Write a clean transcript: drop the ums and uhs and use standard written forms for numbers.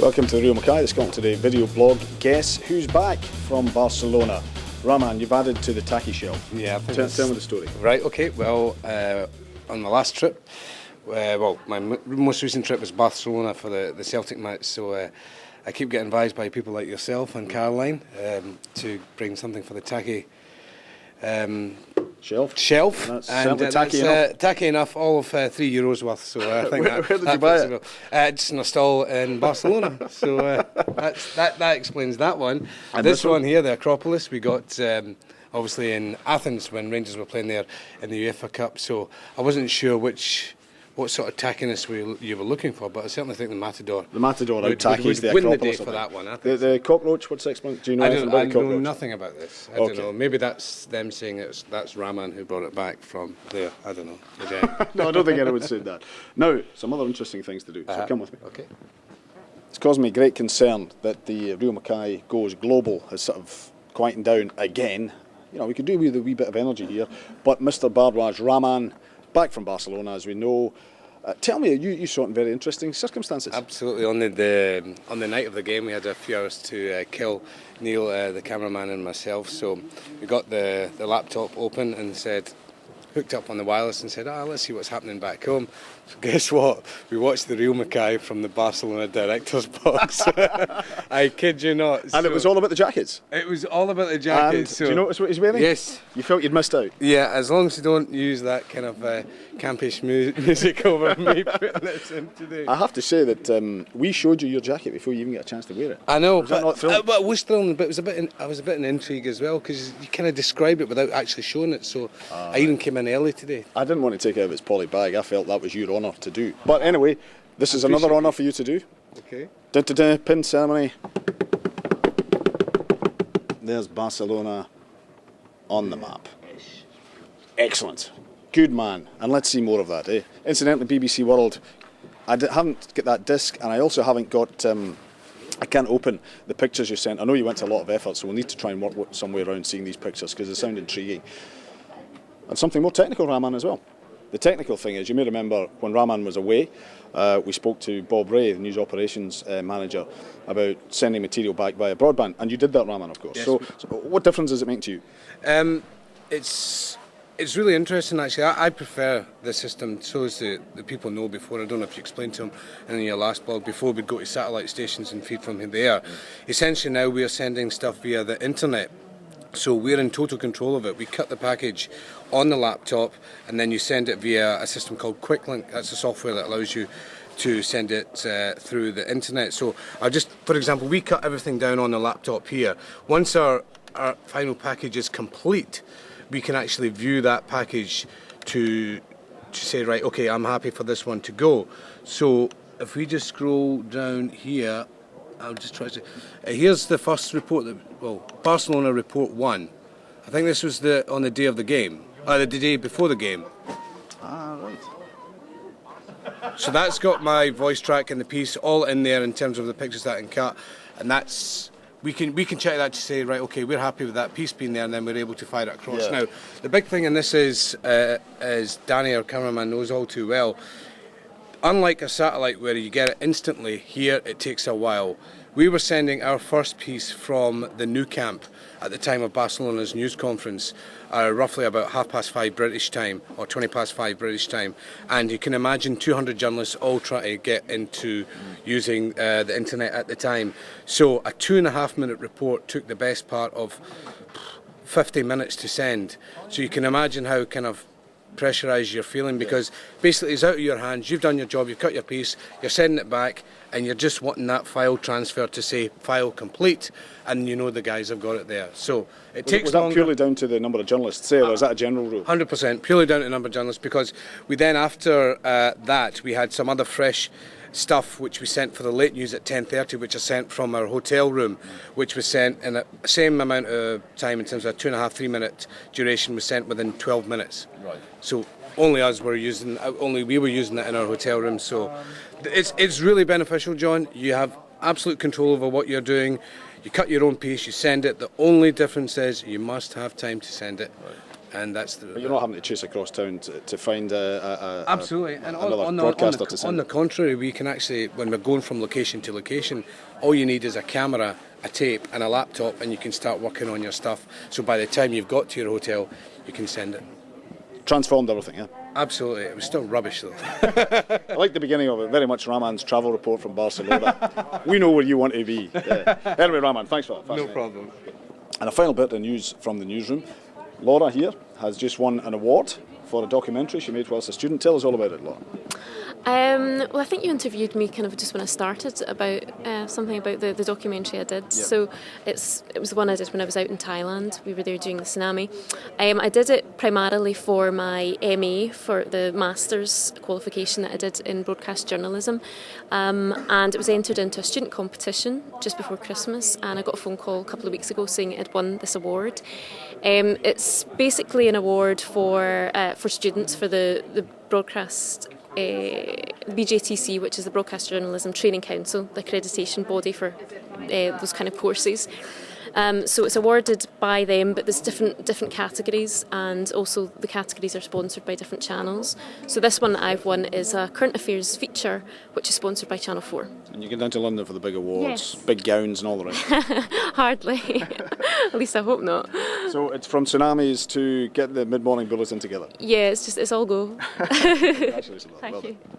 Welcome to the Real Mackay, the Scotland Today video blog. Guess who's back from Barcelona? Raman, you've added to the tacky shelf. Yeah, Tell me the story. Right, okay, well, on my last trip, my most recent trip was Barcelona for the Celtic match, so I keep getting advised by people like yourself and Caroline to bring something for the tacky shelf. That's certainly tacky enough. Tacky enough, all of €3 worth. So I think where did you buy it? Just in a stall in Barcelona. So that explains that one. And this one here, the Acropolis, we got obviously in Athens when Rangers were playing there in the UEFA Cup. So I wasn't sure what sort of tackiness you were looking for, but I certainly think the Matador. The Matador out tacky is the win Acropolis. The day for that one. I think the cockroach, what's the explanation? Do you know anything about the cockroach? I know nothing about this. I don't know. Maybe that's them saying that's Raman who brought it back from there. I don't know. No, I don't think anyone said that. Now, some other interesting things to do, so come with me. Okay. It's caused me great concern that the Real Mackay Goes Global has sort of quietened down again. You know, we could do with a wee bit of energy here, but Mr. Bardwaj Raman, back from Barcelona, as we know. Tell me, you saw it in very interesting circumstances. Absolutely. On the night of the game, we had a few hours to kill. Neil, the cameraman, and myself. So we got the laptop open and hooked up on the wireless and said, let's see what's happening back home. So guess what? We watched the Real Mackay from the Barcelona director's box. I kid you not. And it was all about the jackets. It was all about the jackets. And do you notice what he's wearing? Yes. You felt you'd missed out? Yeah, as long as you don't use that kind of campish music over me putting this in today. I have to say that we showed you your jacket before you even get a chance to wear it. I know, was that not thrilling? But it was thrilling, but I was a bit in intrigue as well, because you kind of described it without actually showing it, so I even came in early today. I didn't want to take it out of its poly bag. I felt that was your honour to do. But anyway, this is another honour for you to do. Okay. Pin ceremony. There's Barcelona on the map. Excellent. Good man. And let's see more of that, eh? Incidentally, BBC World, I haven't got that disc, and I also haven't got... I can't open the pictures you sent. I know you went to a lot of effort, so we'll need to try and work some way around seeing these pictures, because they sound intriguing. And something more technical, Raman, as well. The technical thing is, you may remember when Raman was away, we spoke to Bob Ray, the news operations manager, about sending material back via broadband, and you did that, Raman, of course. Yes. So what difference does it make to you? It's really interesting, actually. I prefer the system so as the people know before. I don't know if you explained to them in your last blog, before we'd go to satellite stations and feed from there. Essentially now we are sending stuff via the internet. So we're in total control of it. We cut the package on the laptop, and then you send it via a system called QuickLink. That's a software that allows you to send it through the internet. So for example, we cut everything down on the laptop here. Once our final package is complete, we can actually view that package to say, right, okay, I'm happy for this one to go. So if we just scroll down here, I'll just try to... here's the first report, Barcelona Report 1. I think this was on the day of the game, the day before the game. Right. So that's got my voice track and the piece all in there in terms of the pictures that I can cut, and that's... We can check that to say, right, okay, we're happy with that piece being there, and then we're able to fire it across. Yeah. Now, the big thing in this is, as Danny, our cameraman, knows all too well, unlike a satellite where you get it instantly, here it takes a while. We were sending our first piece from the Nou Camp at the time of Barcelona's news conference, roughly about 5:30 British time, or 5:20 British time, and you can imagine 200 journalists all trying to get into using the internet at the time. So a 2.5-minute report took the best part of 50 minutes to send. So you can imagine how kind of pressurised you're feeling, because basically it's out of your hands. You've done your job, you've cut your piece, you're sending it back, and you're just wanting that file transfer to say file complete, and you know the guys have got it there. So it takes longer. Was that purely down to the number of journalists there, or is that a general rule? 100%, purely down to the number of journalists, because we then, after that, we had some other fresh stuff which we sent for the late news at 10:30, which I sent from our hotel room, which was sent in the same amount of time in terms of a 2.5-3 minute duration, was sent within 12 minutes. Right. So only we were using it in our hotel room. So it's really beneficial, John. You have absolute control over what you're doing. You cut your own piece, you send it. The only difference is you must have time to send it. Right. and that's But you're not having to chase across town to find absolutely. And another broadcaster to send. on the contrary, we can actually, when we're going from location to location, all you need is a camera, a tape, and a laptop, and you can start working on your stuff. So by the time you've got to your hotel, you can send it. Transformed everything, yeah? Absolutely. It was still rubbish, though. I like the beginning of it, very much Raman's travel report from Barcelona. We know where you want to be. Anyway, Raman, thanks for that. No problem. And a final bit of news from the newsroom. Laura here has just won an award for a documentary she made whilst a student. Tell us all about it, Laura. Well, I think you interviewed me kind of just when I started about something about the documentary I did. Yeah. So it was the one I did when I was out in Thailand. We were there during the tsunami. I did it primarily for my MA, for the Masters qualification that I did in broadcast journalism. And it was entered into a student competition just before Christmas, and I got a phone call a couple of weeks ago saying it had won this award. It's basically an award for students for the broadcast BJTC, which is the Broadcast Journalism Training Council, the accreditation body for those kind of courses. So it's awarded by them, but there's different categories, and also the categories are sponsored by different channels. So this one that I've won is a current affairs feature, which is sponsored by Channel 4. And you get down to London for the big awards, Yes. big gowns and all the rest. Hardly. At least I hope not. So it's from tsunamis to get the mid-morning bulletin together. Yeah, it's all go. Congratulations, Laura. Thank Well you. done.